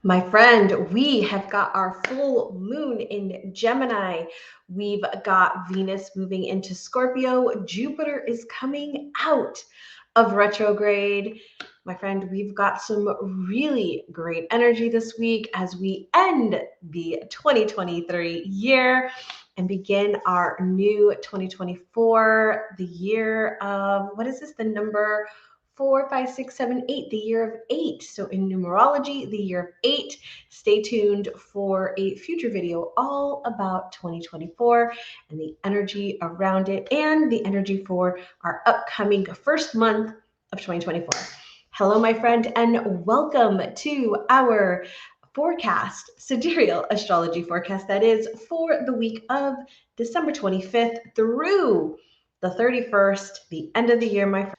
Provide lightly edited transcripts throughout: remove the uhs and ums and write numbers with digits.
My friend, we have got our full moon in Gemini. We've got Venus moving into Scorpio. Jupiter is coming out of retrograde. My friend, we've got some really great energy this week as we end the 2023 year and begin our new 2024, the year of, what is this? The number 4, 5, 6, 7, 8, the year of 8. So in numerology, the year of 8. Stay tuned for a future video all about 2024 and the energy around it and the energy for our upcoming first month of 2024. Hello, my friend, and welcome to our forecast, Sidereal Astrology forecast, that is for the week of December 25th through the 31st, the end of the year, my friend.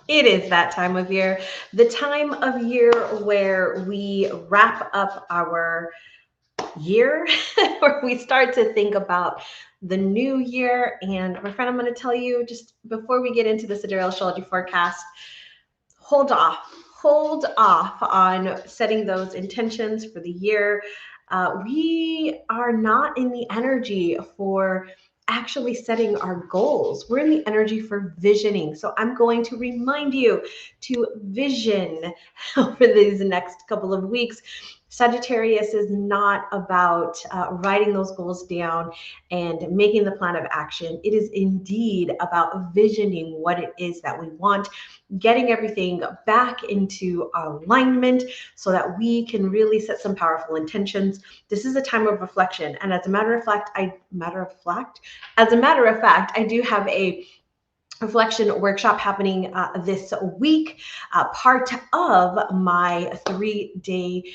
It is that time of year, the time of year where we wrap up our year, where we start to think about the new year. And my friend, I'm going to tell you just before we get into the Sidereal Astrology forecast, hold off on setting those intentions for the year. We are not in the energy for actually setting our goals. We're in the energy for visioning. So I'm going to remind you to vision over these next couple of weeks. Sagittarius is not about writing those goals down and making the plan of action. It is indeed about visioning what it is that we want, getting everything back into alignment so that we can really set some powerful intentions. This is a time of reflection. And as a matter of fact, I do have a reflection workshop happening this week, part of my 3-day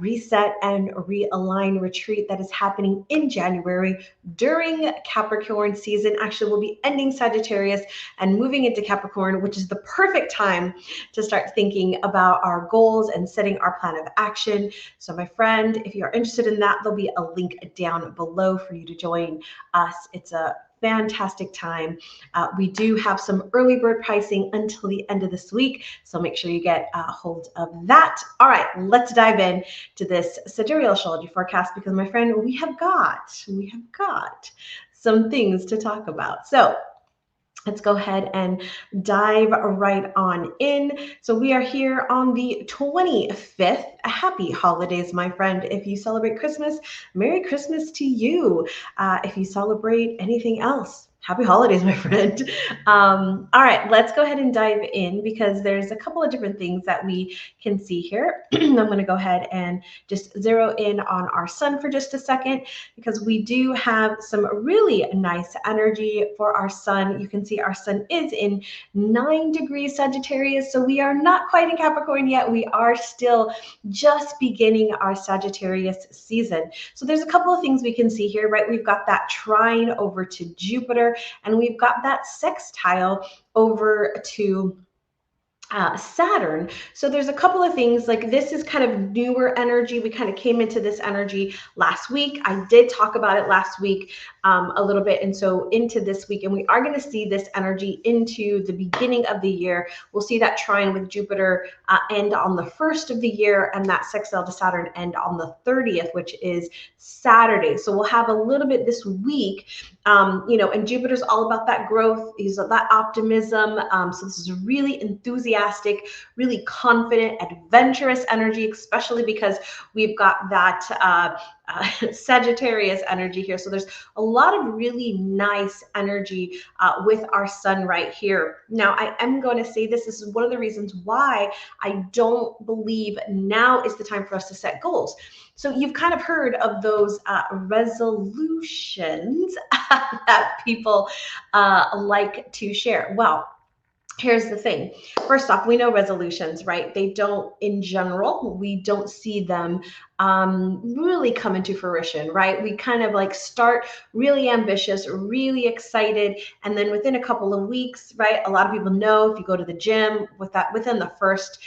reset and realign retreat that is happening in January during Capricorn season. Actually, we'll be ending Sagittarius and moving into Capricorn, which is the perfect time to start thinking about our goals and setting our plan of action. So my friend, if you're interested in that, there'll be a link down below for you to join us. It's a fantastic time. We do have some early bird pricing until the end of this week, so make sure you get a hold of that. All right, let's dive in to this Sidereal Astrology forecast because, my friend, we have got some things to talk about. So let's go ahead and dive right on in. So we are here on the 25th. Happy holidays, my friend. If you celebrate Christmas, Merry Christmas to you. If you celebrate anything else, happy holidays, my friend. All right, let's go ahead and dive in because there's a couple of different things that we can see here. I'm going to go ahead and just zero in on our sun for just a second because we do have some really nice energy for our sun. You can see our sun is in 9 degrees Sagittarius, so we are not quite in Capricorn yet. We are still just beginning our Sagittarius season. So there's a couple of things we can see here, right? We've got that trine over to Jupiter, and we've got that sextile over to Saturn. So there's a couple of things, like this is kind of newer energy. We kind of came into this energy last week. I did talk about it last week a little bit, and so into this week, and we are going to see this energy into the beginning of the year. We'll see that trine with Jupiter end on the 1st of the year, and that sextile to Saturn end on the 30th, which is Saturday. So we'll have a little bit this week, and Jupiter's all about that growth. He's that optimism. So this is really enthusiastic, really confident, adventurous energy, especially because we've got that Sagittarius energy here. So there's a lot of really nice energy with our sun right here. Now, I am going to say this is one of the reasons why I don't believe now is the time for us to set goals. So you've kind of heard of those resolutions that people like to share. Well, here's the thing. First off, we know resolutions, right? They don't, in general, we don't see them really come into fruition, right? We kind of like start really ambitious, really excited, and then within a couple of weeks, right? A lot of people know if you go to the gym within the first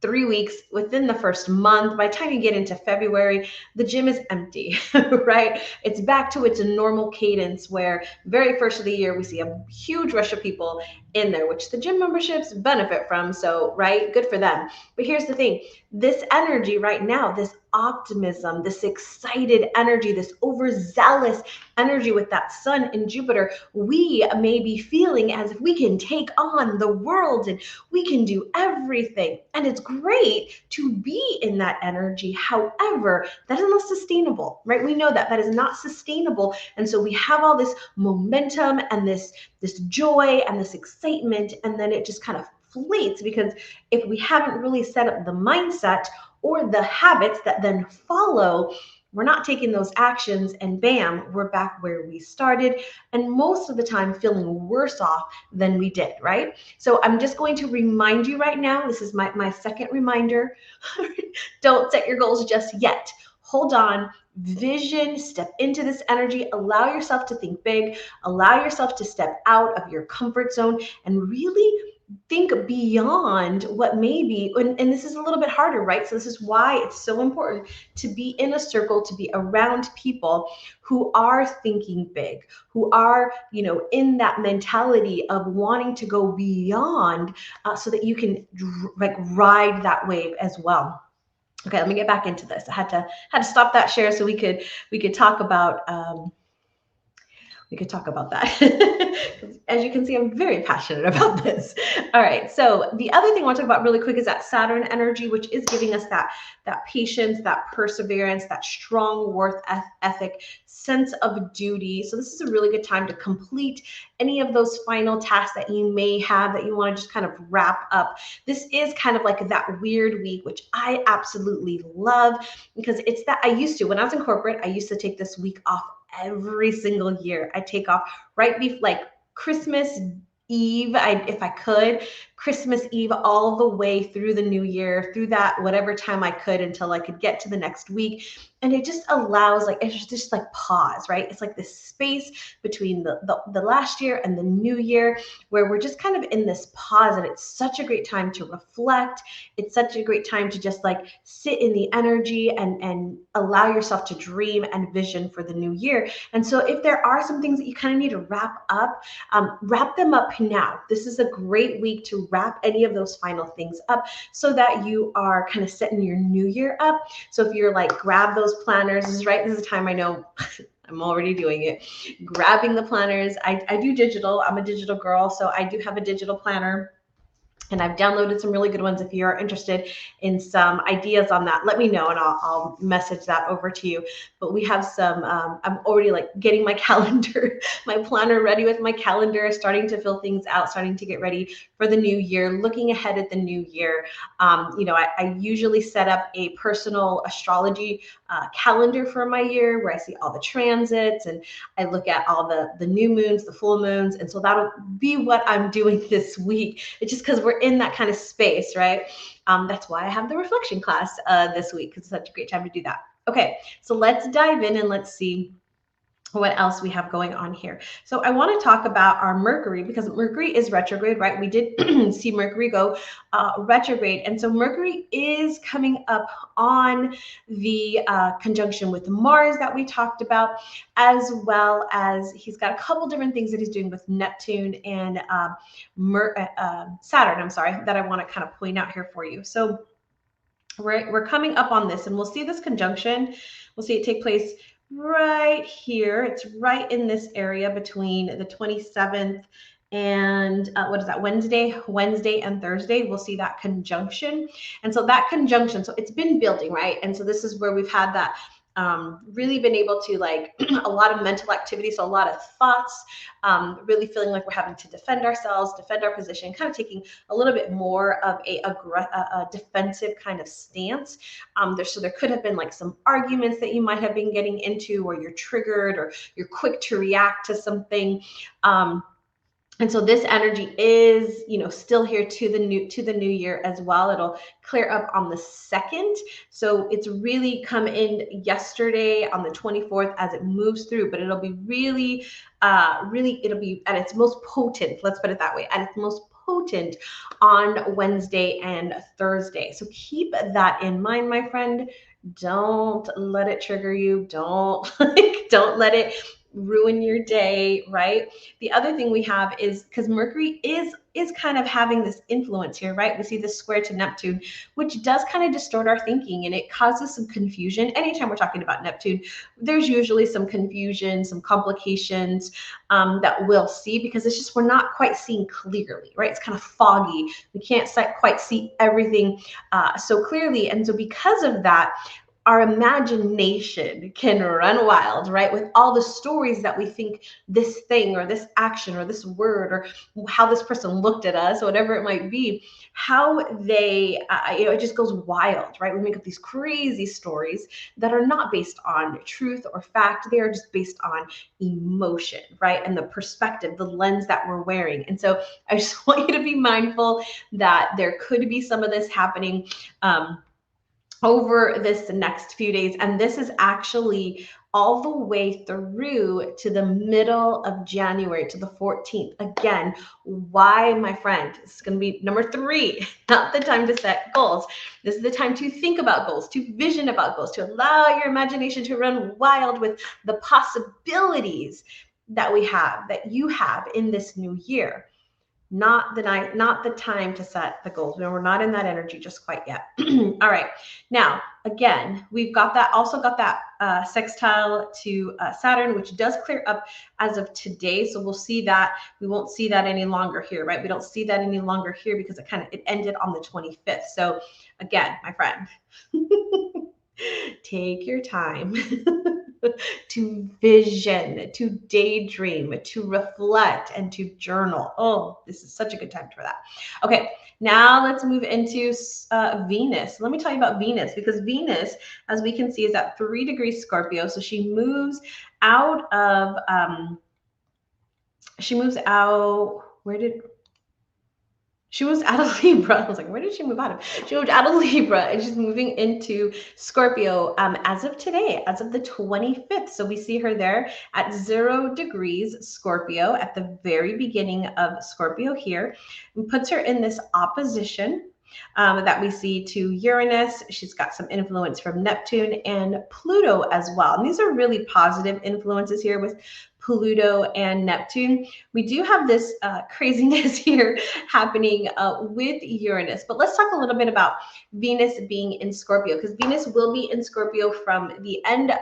3 weeks, within the first month, by the time you get into February, the gym is empty, right? It's back to its normal cadence where very first of the year, we see a huge rush of people in there, which the gym memberships benefit from. So, right, good for them. But here's the thing, this energy right now, this optimism, this excited energy, this overzealous energy with that sun in Jupiter, we may be feeling as if we can take on the world and we can do everything. And it's great to be in that energy. However, that is not sustainable, right? We know that that is not sustainable. And so we have all this momentum and this joy and this excitement, and then it just kind of fleets, because if we haven't really set up the mindset or the habits that then follow, we're not taking those actions, and bam, we're back where we started, and most of the time feeling worse off than we did, right? So I'm just going to remind you right now, this is my second reminder. Don't set your goals just yet. Hold on, vision, step into this energy, allow yourself to think big, allow yourself to step out of your comfort zone and really think beyond what may be, and this is a little bit harder, right? So this is why it's so important to be in a circle, to be around people who are thinking big, who are, in that mentality of wanting to go beyond, so that you can like ride that wave as well. Okay, let me get back into this. I had to stop that share so we could talk about that. As you can see, I'm very passionate about this. All right, so the other thing I want to talk about really quick is that Saturn energy, which is giving us that patience, that perseverance, that strong work ethic, sense of duty. So this is a really good time to complete any of those final tasks that you may have that you want to just kind of wrap up. This is kind of like that weird week, which I absolutely love, because it's that I used to, when I was in corporate, I used to take this week off every single year. I take off right before, like, Christmas Eve, if I could, Christmas Eve all the way through the new year, through that whatever time I could until I could get to the next week. And it just allows, like, it's just like pause, right? It's like this space between the last year and the new year where we're just kind of in this pause, and it's such a great time to reflect. It's such a great time to just like sit in the energy and allow yourself to dream and vision for the new year. And so if there are some things that you kind of need to wrap up, wrap them up now. This is a great week to wrap any of those final things up so that you are kind of setting your new year up. So if you're like, grab those planners, this is the time, I know I'm already doing it, grabbing the planners. I do digital, I'm a digital girl, so I do have a digital planner. And I've downloaded some really good ones. If you're interested in some ideas on that, let me know and I'll message that over to you. But we have some, I'm already like getting my calendar, my planner ready with my calendar, starting to fill things out, starting to get ready for the new year, looking ahead at the new year. I usually set up a personal astrology calendar for my year where I see all the transits and I look at all the new moons, the full moons. And so that'll be what I'm doing this week. It's just because we're in that kind of space, right? That's why I have the reflection class this week, because it's such a great time to do that. Okay, so let's dive in and let's see what else we have going on here. So I want to talk about our Mercury, because Mercury is retrograde, right? We did see Mercury go retrograde. And so Mercury is coming up on the conjunction with Mars that we talked about, as well as he's got a couple different things that he's doing with Neptune and Saturn, that I want to kind of point out here for you. So we're coming up on this, and we'll see this conjunction. We'll see it take place right here. It's right in this area between the 27th and what is that, Wednesday and Thursday. We'll see that conjunction. And so that conjunction, so it's been building, right? And so this is where we've had that really been able to, like, a lot of mental activity, so a lot of thoughts, really feeling like we're having to defend ourselves, defend our position, kind of taking a little bit more of a defensive kind of stance. So there could have been like some arguments that you might have been getting into, or you're triggered, or you're quick to react to something. And so this energy is, still here to the new year as well. It'll clear up on the 2nd. So it's really come in yesterday on the 24th as it moves through, but it'll be really, it'll be at its most potent, let's put it that way, at its most potent on Wednesday and Thursday. So keep that in mind, my friend. Don't let it trigger you. Don't let it ruin your day, right? The other thing we have is because Mercury is kind of having this influence here, right? We see this square to Neptune, which does kind of distort our thinking, and it causes some confusion. Anytime we're talking about Neptune, there's usually some confusion, some complications that we'll see because it's just we're not quite seeing clearly, right? It's kind of foggy. We can't quite see everything so clearly, and so because of that, our imagination can run wild, right? With all the stories that we think this thing or this action or this word or how this person looked at us, whatever it might be, how they, it just goes wild, right? We make up these crazy stories that are not based on truth or fact. They are just based on emotion, right? And the perspective, the lens that we're wearing. And so I just want you to be mindful that there could be some of this happening. Over this next few days. And this is actually all the way through to the middle of January, to the 14th. Again, why, my friend? This is going to be number 3, not the time to set goals. This is the time to think about goals, to vision about goals, to allow your imagination to run wild with the possibilities that we have, that you have in this new year. Not the time to set the goals. We're not in that energy just quite yet. All right. Now, again, we've got that, also got that sextile to Saturn, which does clear up as of today. So we'll see that. We won't see that any longer here, right? We don't see that any longer here because it ended on the 25th. So again, my friend, take your time to vision, to daydream, to reflect, and to journal. Oh, this is such a good time for that. Okay, now let's move into Venus. Let me tell you about Venus, because Venus, as we can see, is at 3 degrees Scorpio. So she moves out of, she was out of Libra. I was like, where did she move out of? She moved out of Libra and she's moving into Scorpio as of today, as of the 25th. So we see her there at 0 degrees Scorpio at the very beginning of Scorpio here, and puts her in this opposition that we see to Uranus. She's got some influence from Neptune and Pluto as well. And these are really positive influences here with Pluto and Neptune. We do have this craziness here happening with Uranus, but let's talk a little bit about Venus being in Scorpio, because Venus will be in Scorpio from the end,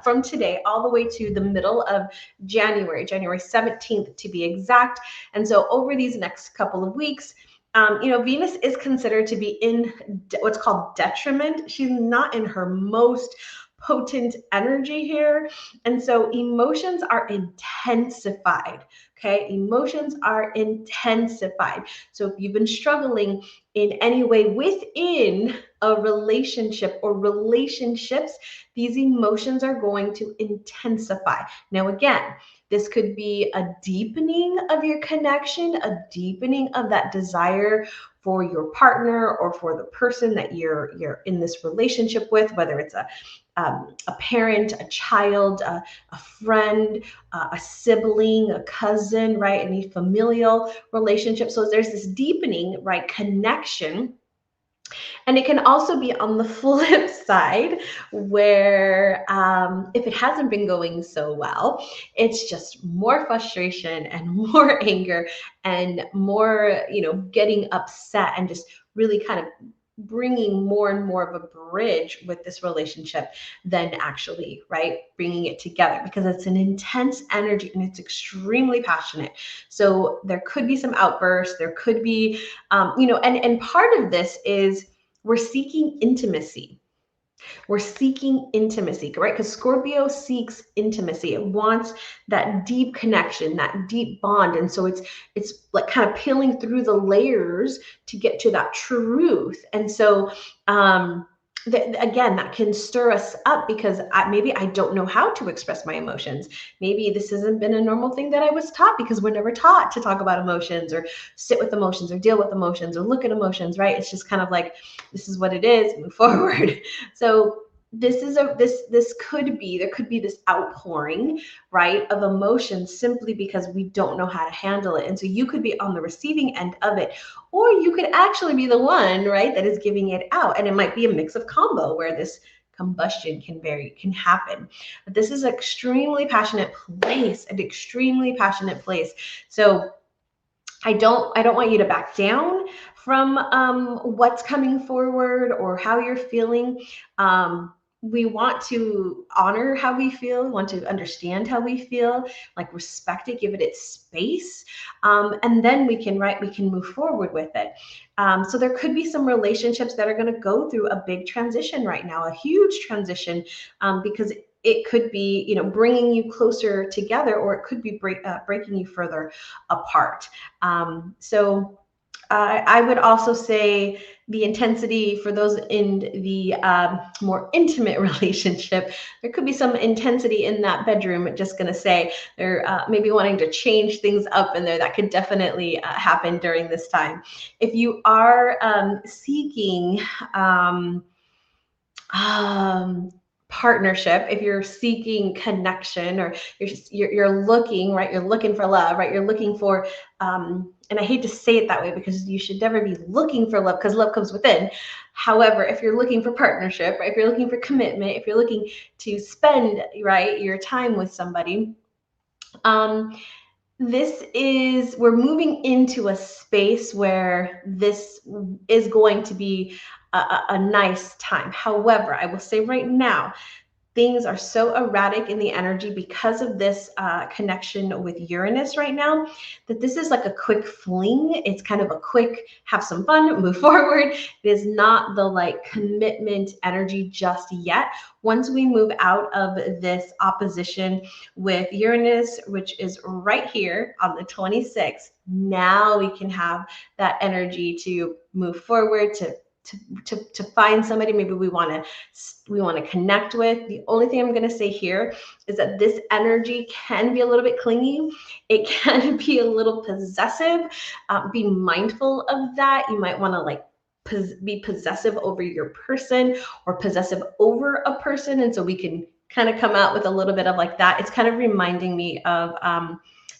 from today all the way to the middle of January 17th to be exact. And so over these next couple of weeks, Venus is considered to be in what's called detriment. She's not in her most potent energy here. And so emotions are intensified. Okay. Emotions are intensified. So if you've been struggling in any way within a relationship or relationships, these emotions are going to intensify. Now, again, this could be a deepening of your connection, a deepening of that desire for your partner or for the person that you're in this relationship with, whether it's a parent, a child, a friend, a sibling, a cousin, right? Any familial relationship. So there's this deepening, right, connection. And it can also be on the flip side where if it hasn't been going so well, it's just more frustration and more anger and more, getting upset and just really kind of bringing more and more of a bridge with this relationship than actually, right, bringing it together, because it's an intense energy and it's extremely passionate. So there could be some outbursts, there could be, and part of this is we're seeking intimacy. We're seeking intimacy, right? Because Scorpio seeks intimacy. It wants that deep connection, that deep bond. And so it's like kind of peeling through the layers to get to that truth. And so again, that can stir us up because maybe I don't know how to express my emotions. Maybe this hasn't been a normal thing that I was taught, because we're never taught to talk about emotions or sit with emotions or deal with emotions or look at emotions, right? It's just kind of like, this is what it is, move forward. So there could be this outpouring, right, of emotions simply because we don't know how to handle it. And so you could be on the receiving end of it, or you could actually be the one, right, that is giving it out. And it might be a mix of combo where this combustion can happen. But this is an extremely passionate place, an extremely passionate place. So I don't want you to back down from what's coming forward or how you're feeling. We want to honor how we feel. We want to understand how we feel, like respect it, give it its space, and then we can move forward with it. So there could be some relationships that are going to go through a big transition right now, a huge transition, because it could be, bringing you closer together, or it could be breaking you further apart. So I would also say the intensity for those in the more intimate relationship, there could be some intensity in that bedroom. Just going to say they're maybe wanting to change things up in there. That could definitely happen during this time. If you are seeking partnership, if you're seeking connection, or you're looking, right, you're looking for love, right, you're looking for and I hate to say it that way because you should never be looking for love, because love comes within. However, if you're looking for partnership, right, if you're looking for commitment, if you're looking to spend, right, your time with somebody, we're moving into a space where this is going to be a nice time. However, I will say right now, things are so erratic in the energy because of this connection with Uranus right now, that this is like a quick fling. It's kind of a quick, have some fun, move forward. It is not the like commitment energy just yet. Once we move out of this opposition with Uranus, which is right here on the 26th, now we can have that energy to move forward, to find somebody maybe we want to connect with. The only thing I'm going to say here is that this energy can be a little bit clingy. It can be a little possessive. Be mindful of that. You might want to be possessive over your person, or possessive over a person. And so we can kind of come out with a little bit of like that. It's kind of reminding me of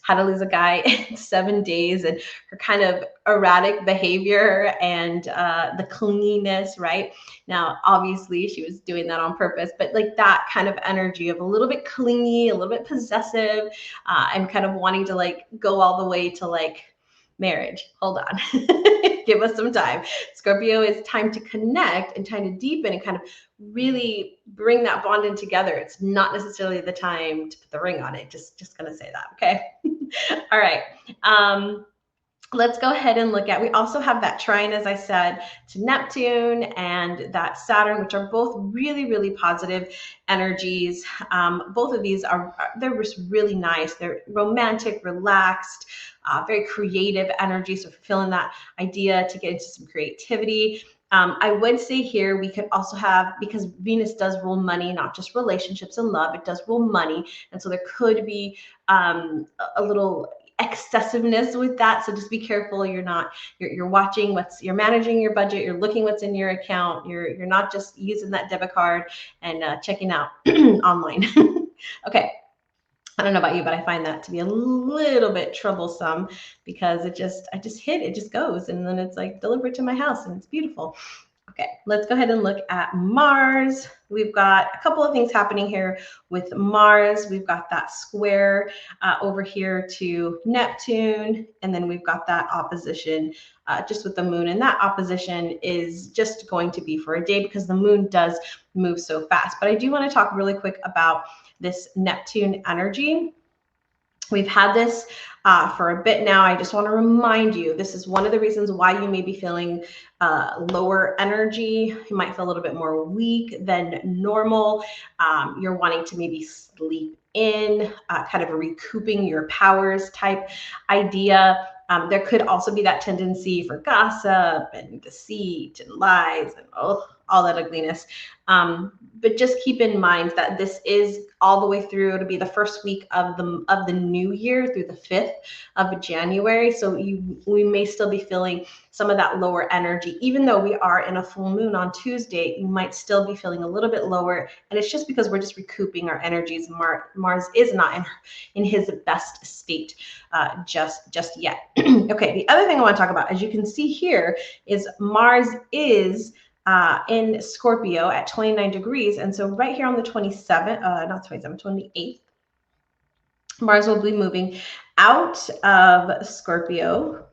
How to Lose a Guy in 7 Days, and her kind of erratic behavior and the clinginess, right? Now, obviously, she was doing that on purpose, but like that kind of energy of a little bit clingy, a little bit possessive, and kind of wanting to like go all the way to like marriage. Hold on. Give us some time. Scorpio is time to connect and time to deepen and kind of really bring that bond in together. It's not necessarily the time to put the ring on it. Just gonna say that, okay? All right. Let's go ahead and look at, we also have that trine, as I said, to Neptune and that Saturn, which are both really, really positive energies. Both of these they're just really nice. They're romantic, relaxed, very creative energy. So if you're feeling that idea to get into some creativity, I would say here we could also have, because Venus does rule money, not just relationships and love, it does rule money. And so there could be a little excessiveness with that. So just be careful. You're watching you're managing your budget. You're looking what's in your account. You're not just using that debit card and checking out online. Okay. I don't know about you, but I find that to be a little bit troublesome, because it just goes, and then it's like delivered to my house, and it's beautiful. Okay, let's go ahead and look at Mars. We've got a couple of things happening here with Mars. We've got that square over here to Neptune, and then we've got that opposition just with the moon. And that opposition is just going to be for a day, because the moon does move so fast. But I do want to talk really quick about this Neptune energy. We've had this for a bit now. I just want to remind you, this is one of the reasons why you may be feeling lower energy. You might feel a little bit more weak than normal. You're wanting to maybe sleep in, kind of a recouping your powers type idea. There could also be that tendency for gossip and deceit and lies and all that ugliness. But just keep in mind that this is all the way through to be the first week of the new year through the 5th of January. So we may still be feeling some of that lower energy. Even though we are in a full moon on Tuesday, you might still be feeling a little bit lower. And it's just because we're just recouping our energies. Mars is not in his best state just yet. Okay, the other thing I want to talk about, as you can see here, is Mars is in Scorpio at 29 degrees. And so right here on the 27th, not 27th, 28th, Mars will be moving out of Scorpio.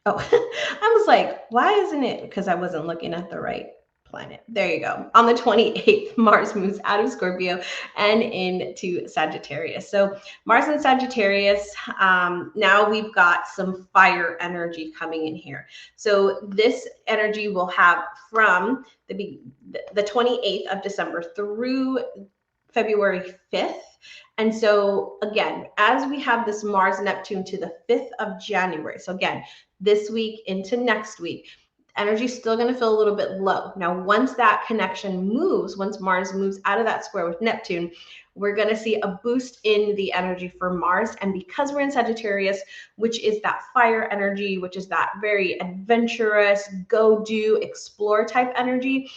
Oh, I was like, why isn't it? Because I wasn't looking at the right planet. There you go. On the 28th, Mars moves out of Scorpio and into Sagittarius. So Mars and Sagittarius, now we've got some fire energy coming in here. So this energy will have from the 28th of December through February 5th. And so again, as we have this Mars Neptune to the 5th of January. So again, this week into next week, energy is still going to feel a little bit low. Now, once that connection moves, once Mars moves out of that square with Neptune, we're going to see a boost in the energy for Mars. And because we're in Sagittarius, which is that fire energy, which is that very adventurous, go do, explore type energy,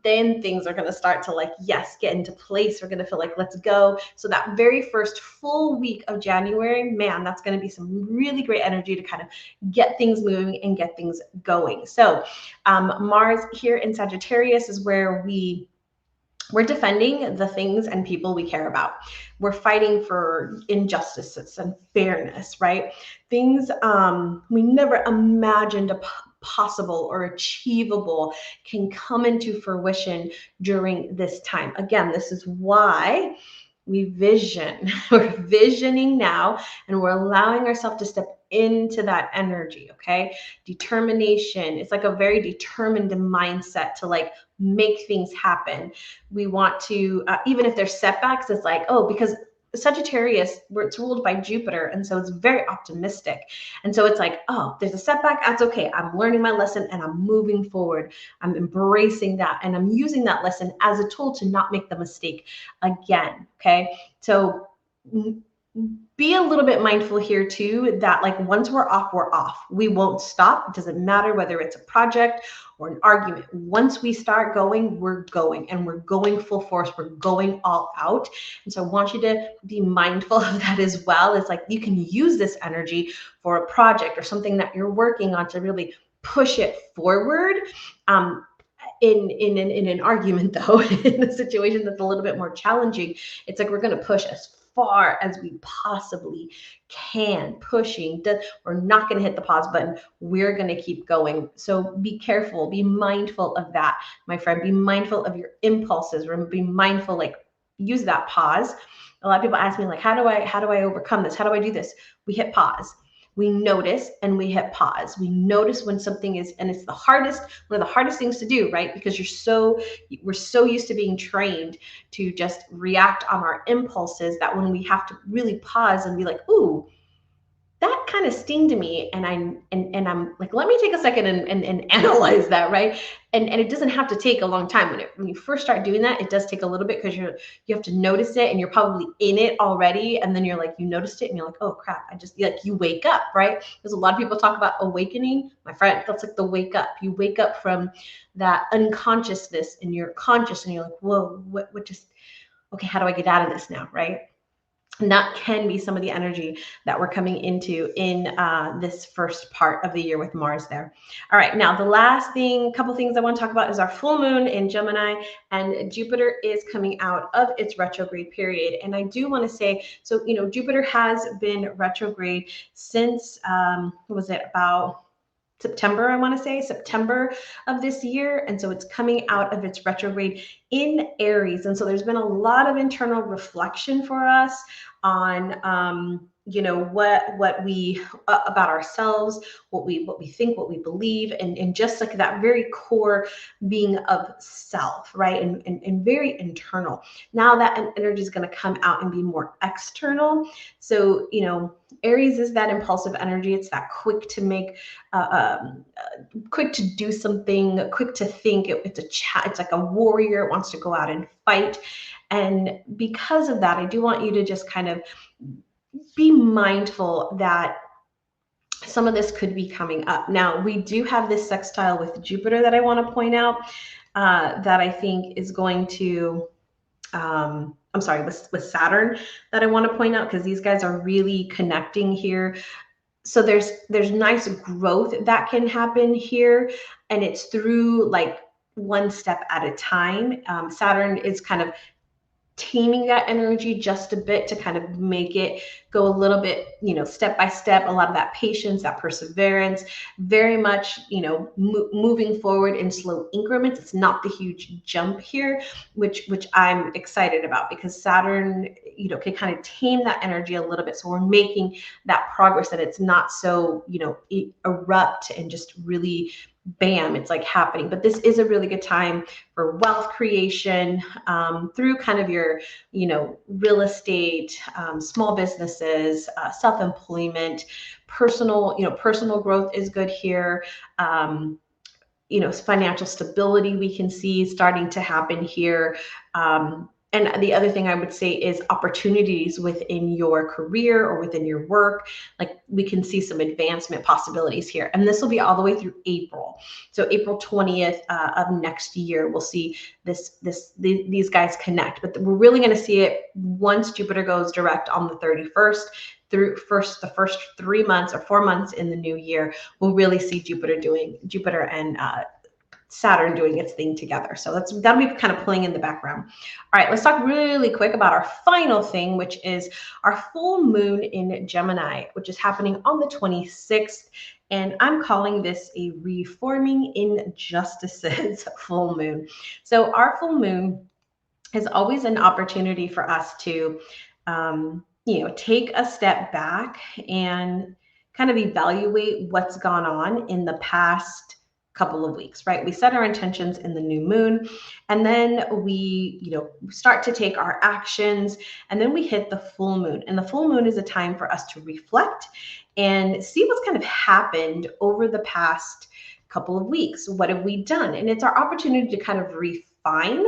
then things are going to start to like, yes, get into place. We're going to feel like, let's go. So that very first full week of January, man, that's going to be some really great energy to kind of get things moving and get things going. So Mars here in Sagittarius is where we're defending the things and people we care about. We're fighting for injustices and fairness, right? Things we never imagined possible or achievable can come into fruition during this time. Again, this is why we vision. We're visioning now, and we're allowing ourselves to step into that energy, okay? Determination. It's like a very determined mindset to like make things happen. We want to, even if there's setbacks, it's like, oh, because Sagittarius, where it's ruled by Jupiter, and so it's very optimistic. And so it's like, oh, there's a setback, that's okay. I'm learning my lesson and I'm moving forward. I'm embracing that, and I'm using that lesson as a tool to not make the mistake again, okay? So be a little bit mindful here too, that like once we're off, we're off. We won't stop. It doesn't matter whether it's a project or an argument. Once we start going, we're going, and we're going full force. We're going all out. And so I want you to be mindful of that as well. It's like you can use this energy for a project or something that you're working on to really push it forward. In an argument though, in a situation that's a little bit more challenging, it's like we're going to push as far as we possibly can, pushing. We're not going to hit the pause button. We're going to keep going. So be careful, be mindful of that, my friend. Be mindful of your impulses. Be mindful, like use that pause. A lot of people ask me like, how do I overcome this? How do I do this? We hit pause. We notice and we hit pause. We notice when something is, and it's one of the hardest things to do, right? Because we're so used to being trained to just react on our impulses that when we have to really pause and be like, ooh, that kind of sting to me, and I'm like, let me take a second and analyze that, right? And it doesn't have to take a long time. When you first start doing that, it does take a little bit because you have to notice it, and you're probably in it already, and then you're like, you noticed it and you're like, oh crap, you wake up, right? Because a lot of people talk about awakening. My friend, that's like the wake up. You wake up from that unconsciousness and you're conscious, and you're like, whoa, what just, okay, how do I get out of this now, right? And that can be some of the energy that we're coming into in this first part of the year with Mars there. All right, now the last couple things I want to talk about is our full moon in Gemini, and Jupiter is coming out of its retrograde period. And I do want to say, so, Jupiter has been retrograde since, about September, I want to say September of this year. And so it's coming out of its retrograde in Aries. And so there's been a lot of internal reflection for us on, what we, about ourselves, what we think, what we believe, and just like that very core being of self, right? And very internal. Now that energy is going to come out and be more external. So, Aries is that impulsive energy. It's that quick to make, quick to do something, quick to think. It's like a warrior. It wants to go out and fight. And because of that, I do want you to just kind of be mindful that some of this could be coming up. Now, we do have this sextile with Jupiter that I want to point out that I think is going to, with Saturn that I want to point out, because these guys are really connecting here. So there's nice growth that can happen here, and it's through like one step at a time. Saturn is kind of taming that energy just a bit to kind of make it go a little bit, step by step. A lot of that patience, that perseverance, very much, moving forward in slow increments. It's not the huge jump here, which I'm excited about, because Saturn, can kind of tame that energy a little bit. So we're making that progress, that it's not so, erupt and just really bam, it's like happening. But this is a really good time for wealth creation, through kind of your, real estate, small businesses, self-employment, personal growth is good here. Financial stability we can see starting to happen here. And the other thing I would say is opportunities within your career or within your work. Like, we can see some advancement possibilities here. And this will be all the way through April. So April 20th of next year, we'll see these guys connect. But we're really going to see it once Jupiter goes direct on the 31st. Through the first 3 months or 4 months in the new year, we'll really see Jupiter and Saturn doing its thing together. So that'll be kind of playing in the background. All right, let's talk really quick about our final thing, which is our full moon in Gemini, which is happening on the 26th. And I'm calling this a reforming injustices full moon. So our full moon is always an opportunity for us to take a step back and kind of evaluate what's gone on in the past couple of weeks, right? We set our intentions in the new moon, and then we, start to take our actions, and then we hit the full moon. And the full moon is a time for us to reflect and see what's kind of happened over the past couple of weeks. What have we done? And it's our opportunity to kind of refine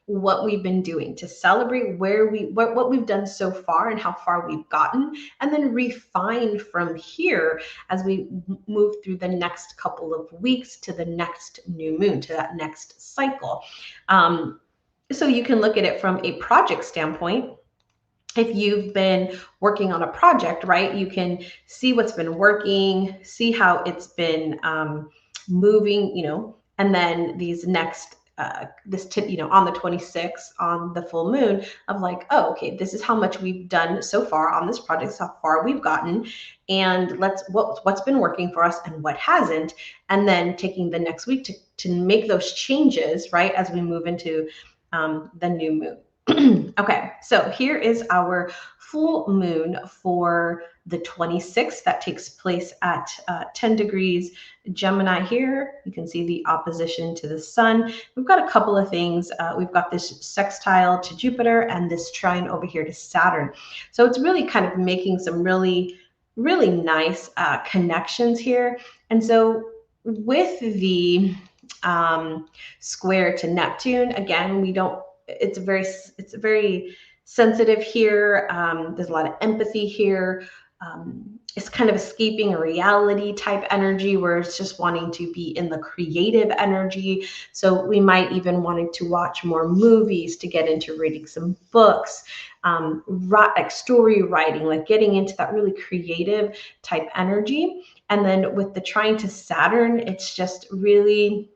what we've been doing, to celebrate what we've done so far and how far we've gotten, and then refine from here as we move through the next couple of weeks to the next new moon, to that next cycle. So you can look at it from a project standpoint. If you've been working on a project, right, you can see what's been working, see how it's been moving, and then these next this tip, on the 26th, on the full moon, of like, oh, okay, this is how much we've done so far on this project, how far we've gotten, and what's been working for us and what hasn't, and then taking the next week to make those changes, right, as we move into the new moon. Okay, so here is our full moon for the 26th. That takes place at 10 degrees Gemini here. You can see the opposition to the sun. We've got a couple of things. We've got this sextile to Jupiter and this trine over here to Saturn. So it's really kind of making some really, really nice connections here. And so with the square to Neptune, again, it's very sensitive here. There's a lot of empathy here. It's kind of escaping a reality type energy where it's just wanting to be in the creative energy. So we might even wanting to watch more movies, to get into reading some books, like story writing, like getting into that really creative type energy. And then with the trine to Saturn, it's just really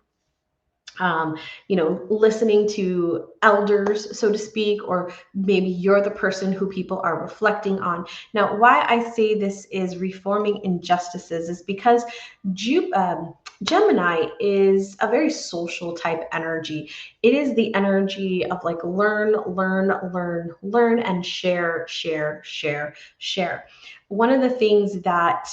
listening to elders, so to speak, or maybe you're the person who people are reflecting on. Now, why I say this is reforming injustices is because Gemini is a very social type energy. It is the energy of like learn, and share. One of the things that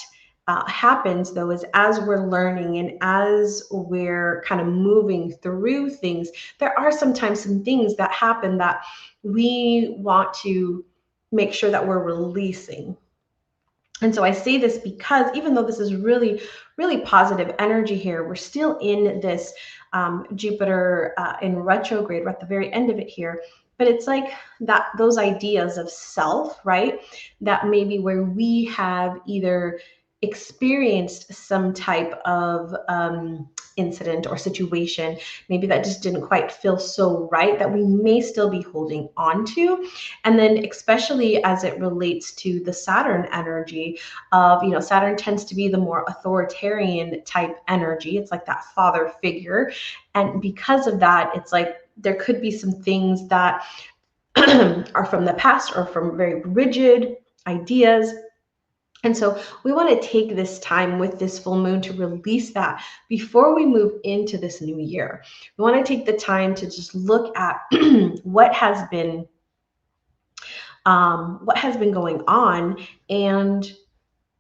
happens though is as we're learning and as we're kind of moving through things, there are sometimes some things that happen that we want to make sure that we're releasing. And so I say this because even though this is really, really positive energy here, we're still in this Jupiter in retrograde. We're at the very end of it here. But it's like that, those ideas of self, right? That maybe where we have either experienced some type of incident or situation, maybe that just didn't quite feel so right, that we may still be holding on to. And then especially as it relates to the Saturn energy of, Saturn tends to be the more authoritarian type energy. It's like that father figure. And because of that, it's like there could be some things that are from the past or from very rigid ideas. And so we want to take this time with this full moon to release that before we move into this new year. We want to take the time to just look at what has been going on, and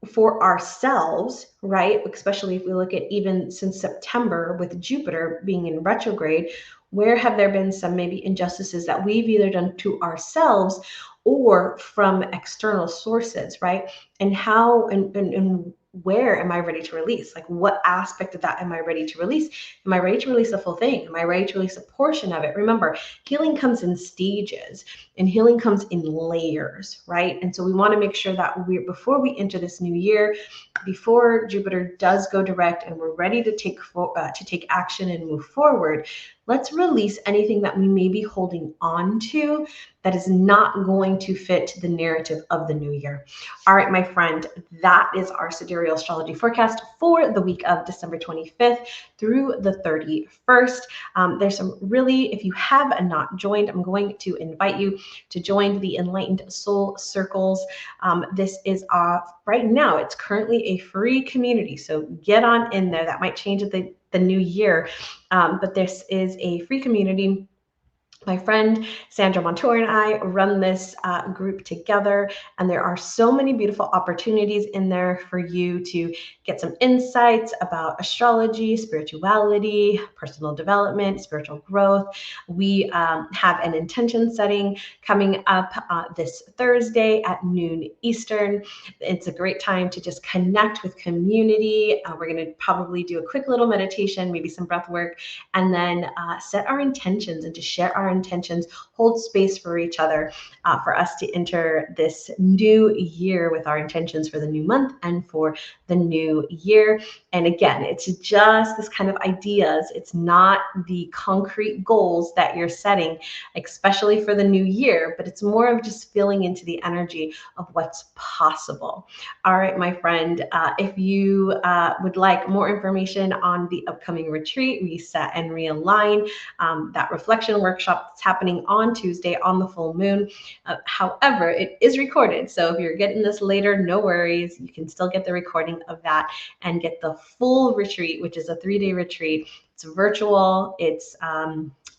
for ourselves, right? Especially if we look at even since September with Jupiter being in retrograde, where have there been some maybe injustices that we've either done to ourselves or from external sources, right? And how and where am I ready to release? Like, what aspect of that am I ready to release? Am I ready to release the full thing? Am I ready to release a portion of it? Remember, healing comes in stages and healing comes in layers, right? And so we want to make sure that before we enter this new year, before Jupiter does go direct and we're ready to take action and move forward, let's release anything that we may be holding on to that is not going to fit the narrative of the new year. All right, my friend, that is our Sidereal Astrology forecast for the week of December 25th through the 31st. There's some really, if you have not joined, I'm going to invite you to join the Enlightened Soul Circles. This is right now, it's currently a free community, so get on in there. That might change at the new year, but this is a free community. My friend Sandra Montour and I run this group together, and there are so many beautiful opportunities in there for you to get some insights about astrology, spirituality, personal development, spiritual growth. We have an intention setting coming up this Thursday at noon Eastern. It's a great time to just connect with community. We're going to probably do a quick little meditation, maybe some breath work, and then set our intentions and to share our intentions, hold space for each other, for us to enter this new year with our intentions for the new month and for the new year. And again, it's just this kind of ideas. It's not the concrete goals that you're setting, especially for the new year, but it's more of just feeling into the energy of what's possible. All right, my friend, if you would like more information on the upcoming retreat, Reset and Realign, that reflection workshop that's happening on Tuesday on the full moon. However, it is recorded, so if you're getting this later, no worries. You can still get the recording of that and get the full retreat, which is a 3-day retreat. It's virtual. It's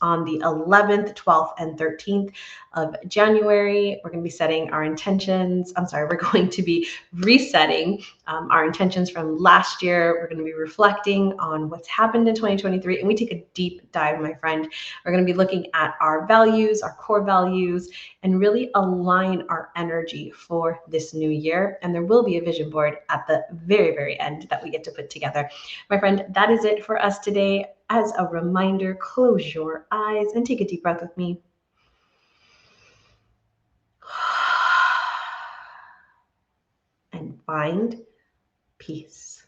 on the 11th, 12th, and 13th of January. We're going to be setting our intentions. We're going to be resetting our intentions from last year. We're going to be reflecting on what's happened in 2023, and we take a deep dive, my friend. We're going to be looking at our values, our core values, and really align our energy for this new year. And there will be a vision board at the very, very end that we get to put together. My friend, that is it for us today. As a reminder, close your eyes and take a deep breath with me. And find peace.